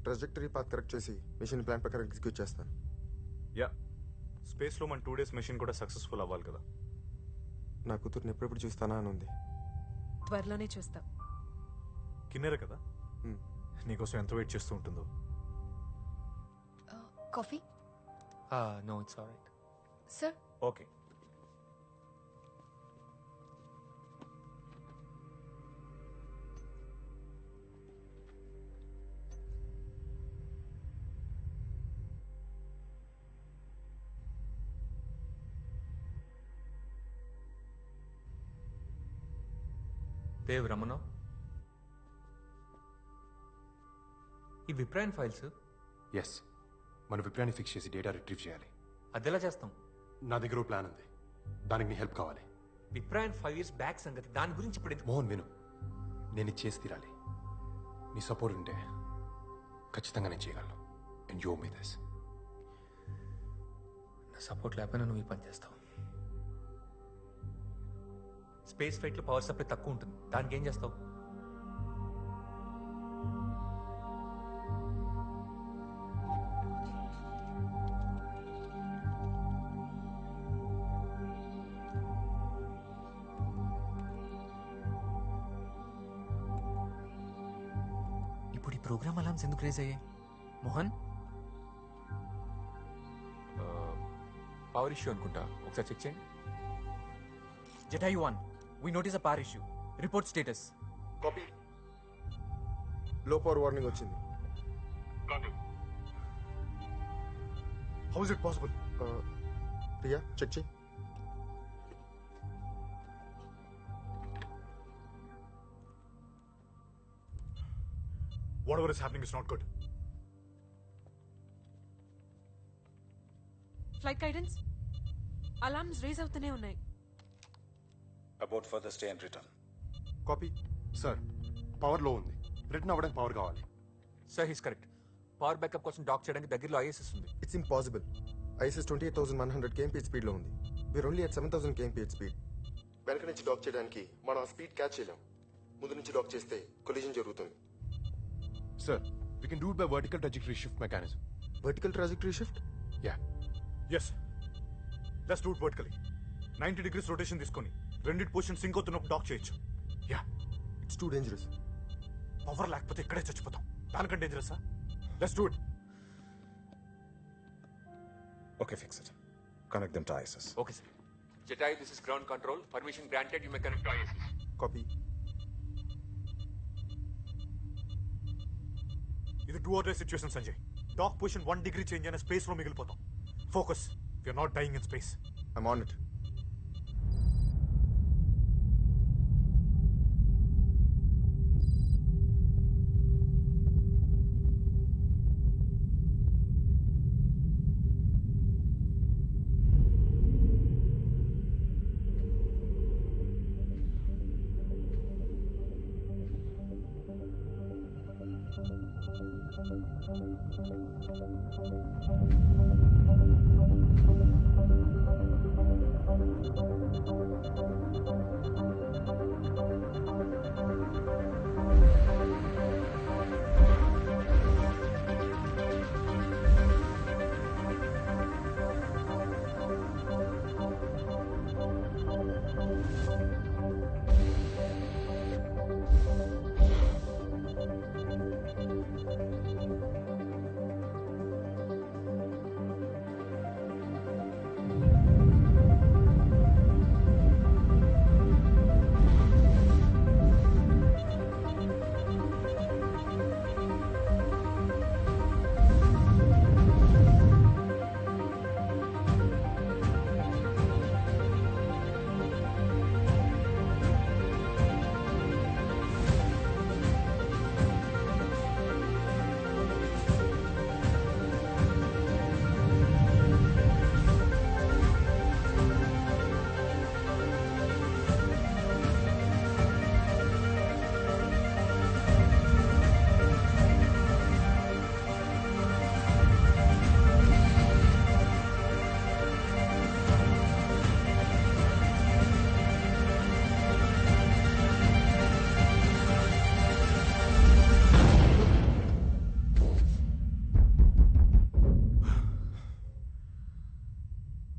Trajectory path correct చేసి mission plan ప్రకారం execute చేస్తాను. యా, స్పేస్లో మన 2 days మిషన్ కూడా సక్సెస్ఫుల్ అవ్వాలి కదా. నా కూతుర్ని ఎప్పుడెప్పుడు చూస్తానా అని ఉంది. త్వరలోనే చూస్తాం. కిన్నెర కదా, నీకోసం ఎంత వెయిట్ చేస్తూ ఉంటుందో. Coffee? No, it's alright. Sir? Okay. Dev Ramana, ఈ విప్రాన్ ఫైల్స్. ఎస్, మన విప్రాన్ని ఫిక్స్ చేసి డేటా రిట్రీవ్ చేయాలి. అదెలా చేస్తాం? నా దగ్గర ఓ ప్లాన్ ఉంది, దానికి నీ హెల్ప్ కావాలి. విప్రాన్ 5 years బ్యాక్ సంగతి, దాని గురించి ఇప్పుడు ఎందుకు? మోహన్ విను, నేను ఇది చేసి తీరాలి. నీ సపోర్ట్ ఉంటే ఖచ్చితంగా నేను చేయగలను. And you me this. నా సపోర్ట్ లేకపోయినా నువ్వు ఈ పని చేస్తావు. స్పేస్ ఫ్లైట్లో పవర్ సప్లై తక్కువ ఉంటుంది, దానికి ఏం చేస్తావు? ఇప్పుడు ఈ ప్రోగ్రామ్ అలామ్స్ ఎందుకు రేజ్ అయ్యాయి మోహన్? పవర్ ఇష్యూ అనుకుంటా, ఒకసారి చెక్ చేయండి. Jedi 1, we notice a power issue. Report status. Copy. Low power warning వచ్చింది. How is it possible? Priya check చేయి. Whatever is happening is not good. Flight guidance alarms raise అవుతూనే ఉన్నాయి. About further stay and return. Copy. Sir, power low ఉంది, return అవ్వడానికి power కావాలి. Sir, he's correct. Power backup కోసం dock చేయడానికి దగ్గరలో ISS ఉంది. It's impossible. ISS 28,100 kmph speed లో ఉంది. We're only at 7,000 kmph speed. వెనక నుంచి డాక్ చేయడానికి మనం ఆ స్పీడ్ క్యాచ్ చేయలేం. ముందు నుంచి డాక్ చేస్తే కొలిజన్ జరుగుతుంది. Sir, we can do it by vertical trajectory shift mechanism. Vertical trajectory shift? Yeah. Yes. Let's do it vertically. 90 degrees rotation తీసుకొని రెండిటి పొజిషన్ సింక్ అవుతున్నప్పుడు డాక్ చేయొచ్చు. Yeah, it's too dangerous. Power లేకపోతే ఇక్కడే చచ్చిపోతాం. దానికంటే డేంజరసా? Let's do it. Okay, fix it. Connect them to ISS. Okay sir. జెటాయ్, this is ground control. Permission granted. You may connect to ISS. Copy. ఇది 2 or 3 situation Sanjay. Dock position 1 degree change అయిన space లో మిగిలిపోతాం. Focus. We're not dying in space. I'm on it.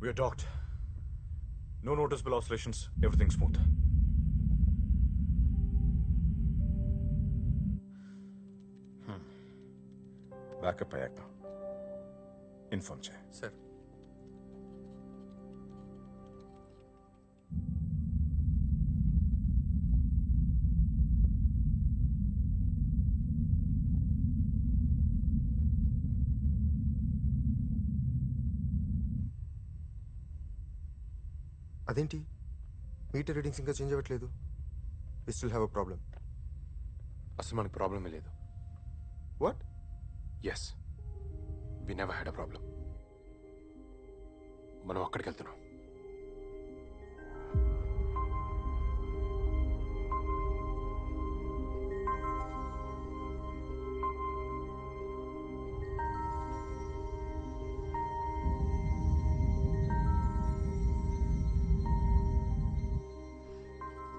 We are docked. No noticeable oscillations. Everything smooth. Backup అయ్యాక inform చేయి. Sir అదేంటి meter readings ఇంకా change అవ్వట్లేదు? We still have a problem. అసలు మనకు ప్రాబ్లమే లేదు. What? Yes, we never had a problem. మనం అక్కడికి వెళ్తున్నాం.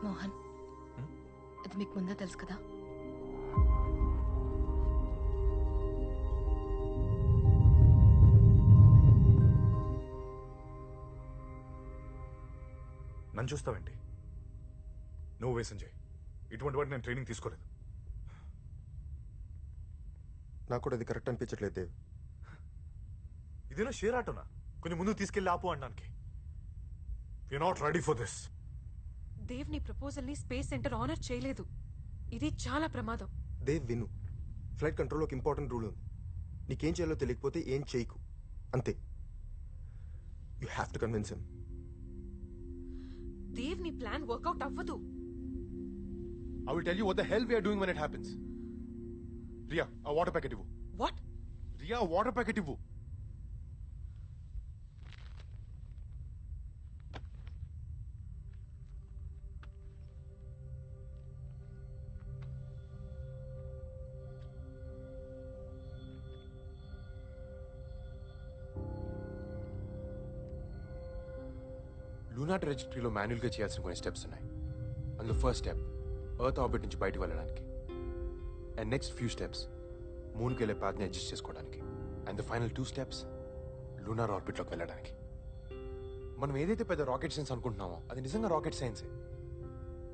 మోహన్, ఇది మీకు ముందే తెలుసు కదా? నన్ను చూస్తావేంటి? నువ్వు వేసం చేయి. ఇటువంటి వాటి నేను ట్రైనింగ్ తీసుకోలేదు. నాకు కూడా అది కరెక్ట్ అనిపించట్లేదు దేవ్. ఇదేనా షేర్ ఆటోనా కొంచెం ముందుకు తీసుకెళ్ళి ఆపు అనడానికి? We not ready for this. Dev నీ ప్రపోజల్ ని స్పేస్ సెంటర్ ఆనర్ చేయలేదు. ఇది చాలా ప్రమాదం. దేవ్ విను, ఫ్లైట్ కంట్రోల్లో ఒక ఇంపార్టెంట్ రూల్ ఉంది. నీకేం చేయాలో తెలియకపోతే ఏం చేయకు, అంతే. You have to convince him. Dev నీ ప్లాన్ వర్కౌట్ అవ్వదు. I will tell you what the hell we are doing when it happens. Ria, a water packet ivu. What? Ria, a water packet ivu. Luna ట్రాజెక్టరీలో మాన్యువల్గా చేయాల్సిన కొన్ని steps ఉన్నాయి. అందులో first step earth orbit నుంచి బయటకు వెళ్ళడానికి, అండ్ నెక్స్ట్ ఫ్యూ స్టెప్స్ మూన్కి వెళ్ళే పాత్ని అడ్జస్ట్ చేసుకోవడానికి, and the final 2 steps lunar ఆర్బిట్లోకి వెళ్ళడానికి. మనం ఏదైతే పెద్ద రాకెట్ సైన్స్ అనుకుంటున్నామో అది నిజంగా రాకెట్ సైన్సే.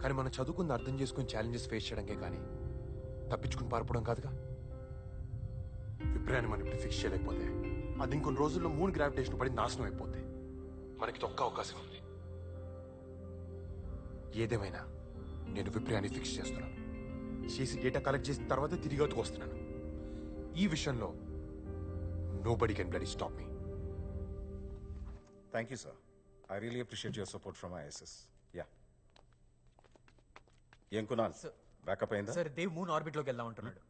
కానీ మనం చదువుకుని అర్థం చేసుకుని ఛాలెంజెస్ ఫేస్ చేయడానికే కానీ తప్పించుకుని పారిపోవడం కాదుగా. విప్రయాన్ని మనం ఇప్పుడు ఫిక్స్ చేయలేకపోతే అది ఇంకొన్ని రోజుల్లో మూన్ గ్రావిటేషన్ పడి నాశనం అయిపోతే మనకి ఒక్క అవకాశం ఉంది. ఏదేమైనా నేను విప్రయాన్ని ఫిక్స్ చేస్తున్నాను. చేసి డేటా కలెక్ట్ చేసిన తర్వాత తిరిగి అవుతుకు వస్తున్నాను. ఈ విషయంలో nobody can bloody stop me. Thank you sir. I really appreciate your support from ISS. Yeah, ఏం కునాల్, బ్యాకప్ అయిందా? సార్ దేవ్ మూన్ ఆర్బిట్లోకి వెళ్దాం అంటున్నాడు.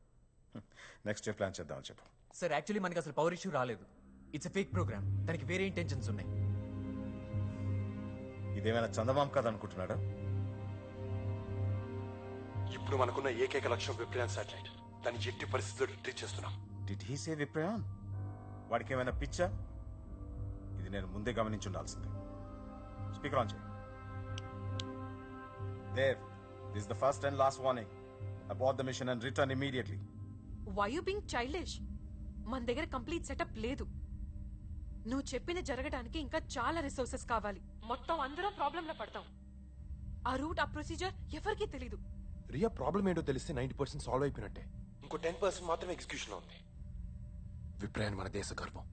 నెక్స్ట్ డే ప్లాన్ చేద్దామని చెప్పు. సార్ యాక్చువల్లీ మనకి అసలు పవర్ ఇష్యూ రాలేదు. It's a fake program. దానికి వేరే ఇంటెన్షన్స్ ఉన్నాయి. ఇదేమైనా చందమామ కథ అనుకుంటున్నాడా? ఇప్పుడు మనకున్న ఏకైక లక్ష్యం విప్రయాన్ శాటిలైట్. దాన్ని ఎట్టి పరిస్థితుల్లో రిట్రీట్ చేస్తున్నాం. Did he say విప్రయాన్? వాడికి ఏమైనా పిచ్చా? ఇది నేను ముందే గమనించి ఉండాల్సింది. స్పీకర్ ఆన్ చేయి. Dev, this the first and last warning. Abort the mission and return immediately. Why you being childish? మన దగ్గర కంప్లీట్ సెటప్ లేదు. నువ్వు చెప్పిన జరగడానికి ఇంకా చాలా రిసోర్సెస్ కావాలి. మొత్తం అందరం ప్రాబ్లం లో పడతాం. ఆ రూట్, ఆ ప్రొసీజర్ ఎవరికీ తెలీదు. రియా ప్రాబ్లం ఏంటో తెలిస్తే 90% సాల్వ్ అయిపోయినట్టే. ఇంకో 10% మాత్రమే ఎగ్జిక్యూషన్ లో ఉంది. విప్రయాన్ మన దేశ గర్వం.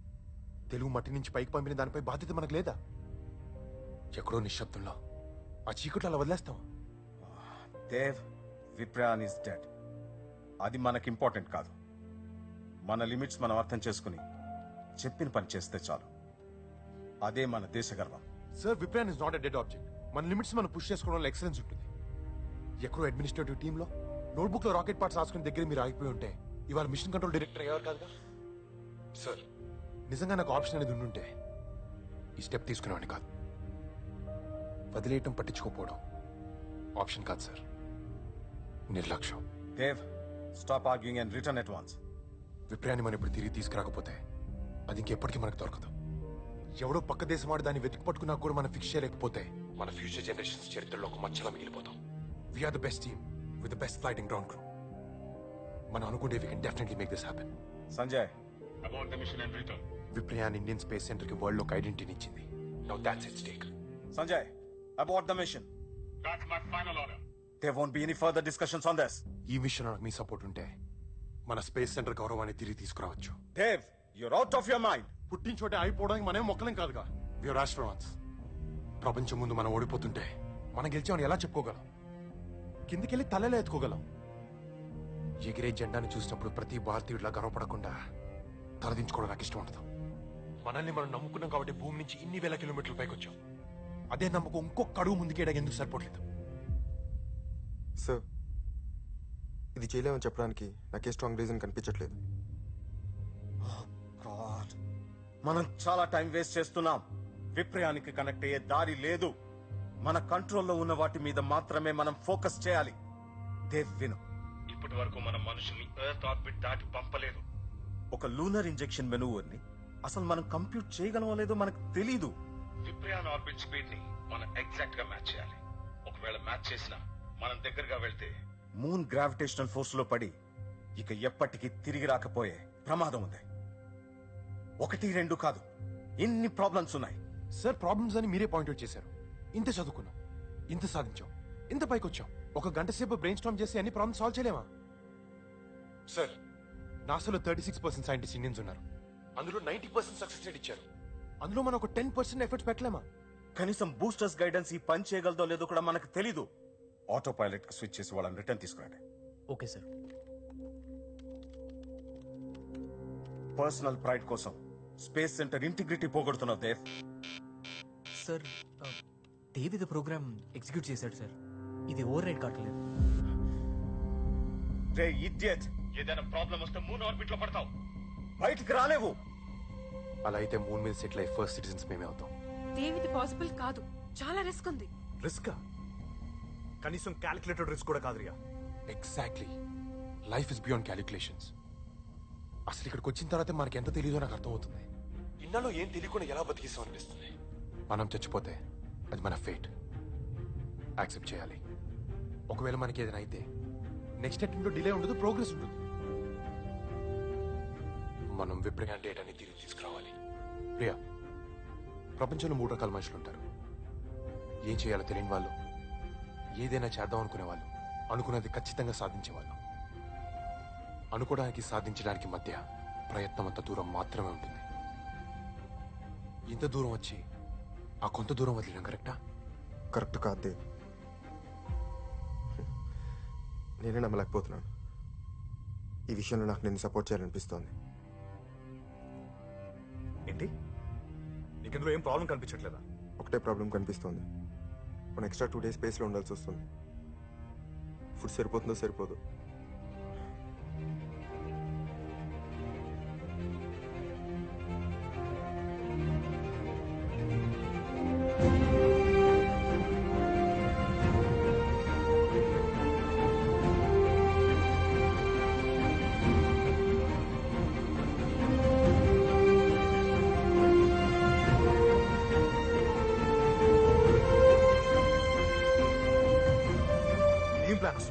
తెలుగు మట్టి నుంచి పైకి పంపిన దానిపై బాధ్యత మనకు లేదా? ఎక్కడో నిశ్శబ్దంలో ఆ చీకట్లో అలా వదిలేస్తాం. Dev, విప్రయాన్ is dead. అది మనకి ఇంపార్టెంట్ కాదు. మన లిమిట్స్ మనం అర్థం చేసుకుని చెప్పిన పని చేస్తే చాలు. అదే మన దేశ గర్వం. Sir, విప్రయాన్ is not a dead object. మన లిమిట్స్ మనం పుష్ చేసుకోవడంలో ఎక్సలెన్స్ ఉంటుంది. ఎక్కడో అడ్మినిస్ట్రేటివ్ టీంలో నోట్బుక్ లో రాకెట్ పార్ట్స్ రాసుకునే దగ్గర మీరు ఆగిపోయి ఉంటే ఇవాళ మిషన్ కంట్రోల్ డైరెక్టర్ అయ్యారు కాదుగా. సార్, నిజంగా నాకు ఆప్షన్ అనేది ఉండుంటే ఈ స్టెప్ తీసుకునేవాడిని కాదు. వదిలేయటం, పట్టించుకోపోవడం ఆప్షన్ కాదు సార్, నిర్లక్ష్యం. Dev, stop arguing and return at once. విప్రయాన్ని మనం ఇప్పుడు తిరిగి తీసుకురాకపోతే అది ఇంకెప్పటికీ మనకు దొరకదు. ఎవడో పక్క దేశం వాడు దాన్ని వెతికి పట్టుకున్నా కూడా మనం ఫిక్స్ చేయలేకపోతే మన ఫ్యూచర్ జనరేషన్స్ చరిత్రలో ఒక మచ్చలా మిగిలిపోతాం. We're the best team with the best flighting ground crew. మనం అనుకుంటే we can definitely make this happen. Sanjay, Viprayaan Indian space centre కి వరల్డ్ లో ఒక ఐడెంటిటీ ఇచ్చింది. Now that's its stake. Sanjay, abort the mission. That's my final order. There won't be any further discussions on this. ఈ విషయంలో నాకు మీ support ఉంటే మన space centre గౌరవాన్ని తిరిగి తీసుకురావచ్చు. Dev, you're out of your mind. పుట్టిన చోటే అయిపోవడానికి మనమే మొక్కలేం కాదుగా. Viewer astronauts. ప్రపంచం ముందు మనం ఓడిపోతుంటే మనం గెలిచామని ఎలా చెప్పుకోగలం? కిందికెళ్ళి తలలే ఎత్తుకోగలం. ఎగిరే జెండాని చూసినప్పుడు ప్రతి భారతీయుడిలా గర్వపడకుండా తలదించుకోవడం నాకు ఇష్టం ఉండదు. మనల్ని మనం నమ్ముకున్నాం కాబట్టి భూమి నుంచి ఇన్ని వేల కిలోమీటర్ల పైకి వచ్చాం. అదే నమ్మకం ఇంకొక అడుగు ముందుకేయడానికి ఎందుకు సరిపోవట్లేదు? సార్, ఇది చేయలేమని చెప్పడానికి నాకే స్ట్రాంగ్ రీజన్ కనిపించట్లేదు. God. మనం చాలా టైం వేస్ట్ చేస్తున్నాం. విప్రయానికి కనెక్ట్ అయ్యే దారి లేదు. మన కంట్రోల్లో ఉన్న వాటి మీద మాత్రమే మనం ఫోకస్ చేయాలి. దేవ్, విను. ఇప్పటి వరకు మన మనుషుల్ని ఎర్త్ ఆర్బిట్ దాటి పంపలేదు. ఒక లూనర్ ఇంజెక్షన్ మెనూవర్ని అసలు మనం కంప్యూట్ చేయగలమో లేదో మనకు తెలీదు. విప్రయాన్ ఆర్బిట్ స్పీడ్ ని మనం ఎగ్జాక్ట్ గా మ్యాచ్ చేయాలి. ఒకవేళ మ్యాచ్ చేసినా మనం దగ్గరగా వెళ్తే మూన్ గ్రావిటేషనల్ ఫోర్స్ లో పడి ఇక ఎప్పటికీ తిరిగి రాకపోయే ప్రమాదం ఉంది. 1, 2 కాదు, ఎన్ని ప్రాబ్లమ్స్ ఉన్నాయి. సార్, ప్రాబ్లమ్స్ అని మీరే పాయింట్అవుట్ చేశారు. ఇంత చదువుకున్నాం, ఇంత సాధించాం, ఇంత పైకి వచ్చాం. ఒక గంట సేపు బ్రెయిన్ స్టార్మ్ చేసి అన్ని ప్రాబ్లమ్స్ సాల్వ్ చేయలేమా? సార్, నాసాలో 36% సైంటిస్ట్ ఇండియన్స్ ఉన్నారు. అందులో 90% సక్సెస్ రేట్ ఇచ్చారు. అందులో మనం ఒక 10% ఎఫర్ట్స్ పెట్టలేమా? కనీసం బూస్టర్స్ గైడెన్స్ ఈ పని చేయగలదో లేదో కూడా మనకు తెలీదు. ఆటో పైలట్ కి స్విచ్ చేసి వాళ్ళని రిటర్న్ తీసుకురండి. Okay sir. పర్సనల్ ప్రైడ్ కోసం స్పేస్ సెంటర్ ఇంటిగ్రిటీ పోగొడుతున్నావు దేవ్. సార్, దేవ్ ఇది ప్రోగ్రామ్ ఎగ్జిక్యూట్ చేశాడు సార్. ఇది ఓవర్ రైడ్ కావట్లేదు. రే ఇడియట్, ఏదైనా ప్రాబ్లం వస్తే మూన్ ఆర్బిట్ లో పడతావు, బయటికి రాలేవు. అలా అయితే మూన్ మీద సెటిల్ అయ్యి ఫస్ట్ సిటిజన్స్ మేమే అవుతాం. దేవిది పాసిబుల్ కాదు, చాలా రిస్క్ ఉంది. రిస్క్? కనీసం క్యాలిక్యులేటెడ్ రిస్క్ కూడా కాదు Riya. Exactly. Life is beyond calculations. అసలు ఇక్కడికి వచ్చిన తర్వాత మనకి ఎంత తెలియదో నాకు అర్థమవుతుంది. ఇన్నాళ్ళు ఏం తెలియకుండా ఎలా బతికిస్తాం అనిపిస్తుంది. మనం చచ్చిపోతే అది మన ఫేట్. యాక్సెప్ట్ చేయాలి. ఒకవేళ మనకి ఏదైనా అయితే నెక్స్ట్ అటెంప్ట్లో డిలే ఉండదు, ప్రోగ్రెస్ ఉంటుంది. మనం విప్రయాన్ డేటాని తిరిగి తీసుకురావాలి. ప్రియా, ప్రపంచంలో 3 రకాల మనుషులు ఉంటారు. ఏం చేయాలో తెలియని వాళ్ళు, ఏదైనా చేద్దాం అనుకునే వాళ్ళు, అనుకున్నది ఖచ్చితంగా సాధించేవాళ్ళు. అనుకోవడానికి సాధించడానికి మధ్య ప్రయత్నం అంత దూరం మాత్రమే ఉంటుంది. ఇంత దూరం వచ్చి ఆ కొంత దూరం వదిలేయడం కరెక్టా? కరెక్ట్ కాదు దేవ్. నేనే నమ్మలేకపోతున్నాను. ఈ విషయంలో నాకు నేను సపోర్ట్ చేయాలనిపిస్తోంది. ఏంటి? నీకెందులో ఏం ప్రాబ్లం కనిపించట్లేదా? ఒకటే ప్రాబ్లం కనిపిస్తోంది. మనం ఎక్స్ట్రా 2 days స్పేస్లో ఉండాల్సి వస్తుంది. ఫుడ్ సరిపోతుందో సరిపోదు. ఏం ప్లాన్స్?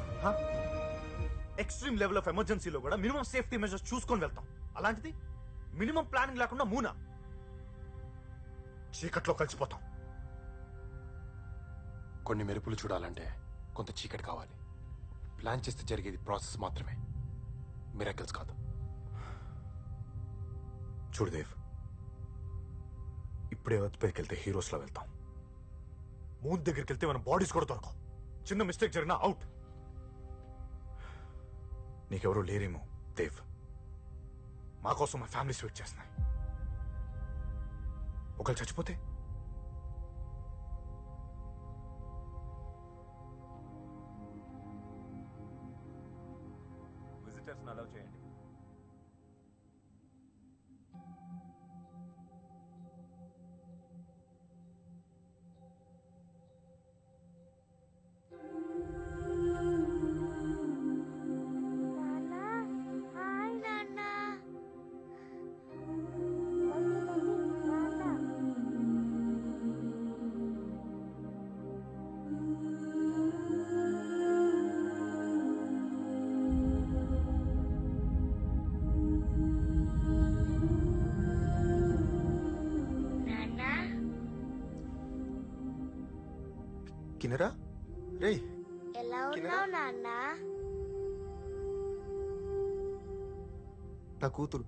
ఎక్స్ట్రీమ్ లెవెల్ ఆఫ్ ఎమర్జెన్సీలో కూడా మినిమం సేఫ్టీ మెజర్స్ చూసుకొని వెళ్తాం. అలాంటిది మినిమం ప్లానింగ్ లేకుండా మూనా? చీకట్లో కలిసిపోతాం. కొన్ని మెరుపులు చూడాలంటే కొంత చీకటి కావాలి. ప్లాన్ చేస్తే జరిగేది ప్రాసెస్ మాత్రమే, మిరాకిల్స్ కాదు. చూడు దేవ్, ఇప్పుడే ఎర్త్ పైకి వెళ్తే హీరోస్లో వెళ్తాం. మూన్ దగ్గరికి వెళ్తే మన బాడీస్ కూడా దొరకవు. చిన్న మిస్టేక్ జరిగినా అవుట్. నీకెవరూ లేరేమో దేవ్. మా కోసం మా ఫ్యామిలీస్ వెయిట్ చేస్తున్నాయి. ఒకళ్ళు చచ్చిపోతే విజిటర్స్ అలౌ చేయండి. కిన్నెరా రే ఎలా ఉన్నావు నాన్న? నా కూతురు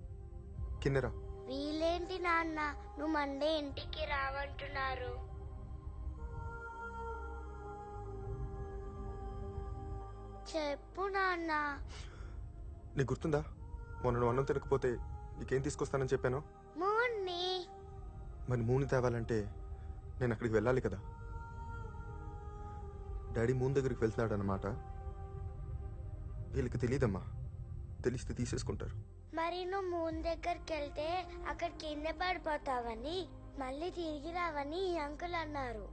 కిన్నెరా. వీలేంటి నాన్న, నువ్వు మండే ఇంటికి రావంటున్నారు? చెప్పు నాన్న. నీకు గుర్తుందా మొన్న నువ్వు అన్నం తినకపోతే నీకేం తీసుకొస్తానని చెప్పాను? మూన్ని. మరి మూని తేవాలంటే నేను అక్కడికి వెళ్ళాలి కదా. డాడీ మూన్ దగ్గరికి వెళ్తున్నాడు అన్నమాట. వీళ్ళకి తెలియదమ్మా, తెలిస్తే తీసేసుకుంటారు. మరి నువ్వు మూన్ దగ్గరికి వెళ్తే అక్కడ కింద పడిపోతావని, మళ్ళీ తిరిగి రావని ఈ అంకుల్ అన్నారు.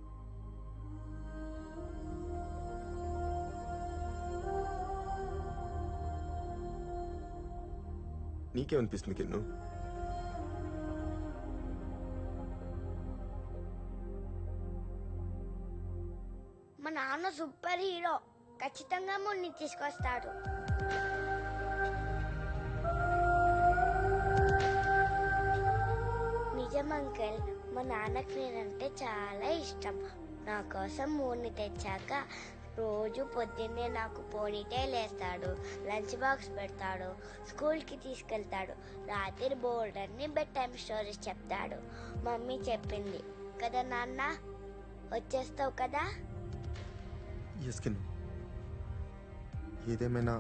నీకేమనిపిస్తుంది కిన్ను? మా నాన్న సూపర్ హీరో, ఖచ్చితంగా మున్ని తీసుకొస్తాడు. నిజం అంకుల్, మా నాన్నకి నేనంటే చాలా ఇష్టం. నా కోసం మూన్ని తెచ్చాక రోజు పొద్దున్నే నాకు పోనీటైల్ వేస్తాడు, లంచ్ బాక్స్ పెడతాడు, స్కూల్కి తీసుకెళ్తాడు, రాత్రి బోర్డ్ అన్ని బెడ్ టైమ్ స్టోరీస్ చెప్తాడు. మమ్మీ చెప్పింది కదా నాన్న, వచ్చేస్తావు కదా? ఎస్ కిన్ను, ఏదేమైనా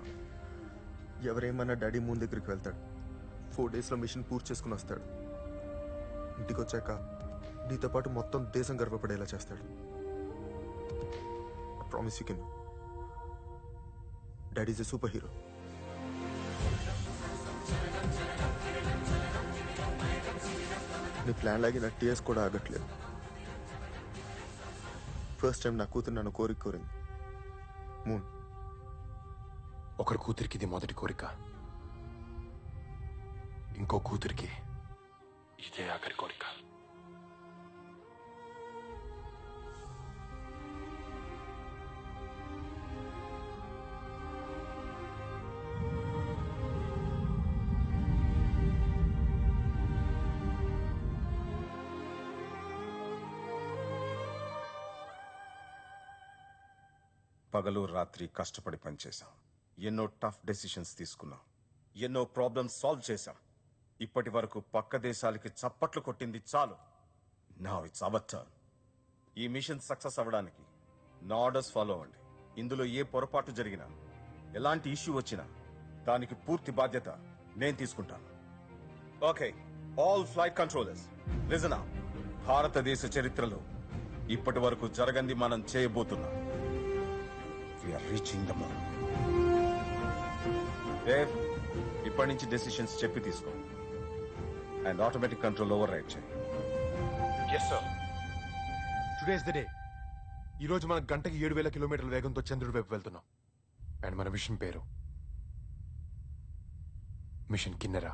ఎవరేమైనా డాడీ మూన్ దగ్గరికి వెళ్తాడు. 4 డేస్లో మిషన్ పూర్తి చేసుకుని వస్తాడు. ఇంటికి వచ్చాక నీతో పాటు మొత్తం దేశం గర్వపడేలా చేస్తాడు. Promise you Kinnu, daddy is a super hero. నీ ప్లాన్ లాగి నా టీఎస్ కూడా ఆగట్లేదు. ఫస్ట్ టైం నా కూతురు నన్ను కోరింది. మూన్, ఒకరి కూతురికి ఇది మొదటి కోరిక, ఇంకో కూతురికి ఇదే ఆఖరి కోరిక. పగలు రాత్రి కష్టపడి పనిచేశాం. ఎన్నో టఫ్ డెసిషన్స్ తీసుకున్నాం. ఎన్నో ప్రాబ్లమ్స్ సాల్వ్ చేశాం. ఇప్పటి వరకు పక్క దేశాలకి చప్పట్లు కొట్టింది చాలు. Now it's our turn. ఈ మిషన్ సక్సెస్ అవ్వడానికి నా ఆర్డర్స్ ఫాలో అవ్వండి. ఇందులో ఏ పొరపాటు జరిగినా, ఎలాంటి ఇష్యూ వచ్చినా దానికి పూర్తి బాధ్యత నేను తీసుకుంటాను. Okay, all flight controllers listen up. భారతదేశ చరిత్రలో ఇప్పటి వరకు జరగంది మనం చేయబోతున్నాం. We're reaching the moon. Dev, ఇప్పటి నుంచి డెసిషన్స్ చెప్పి తీసుకో and automatic control override చేయి. Yes sir. Today's the day. ఈ రోజు మనం గంటకి 7,000 కిలోమీటర్ల వేగంతో చంద్రుడి వైపు వెళ్తున్నాం. అండ్ మన మిషన్ పేరు మిషన్ కిన్నెరా.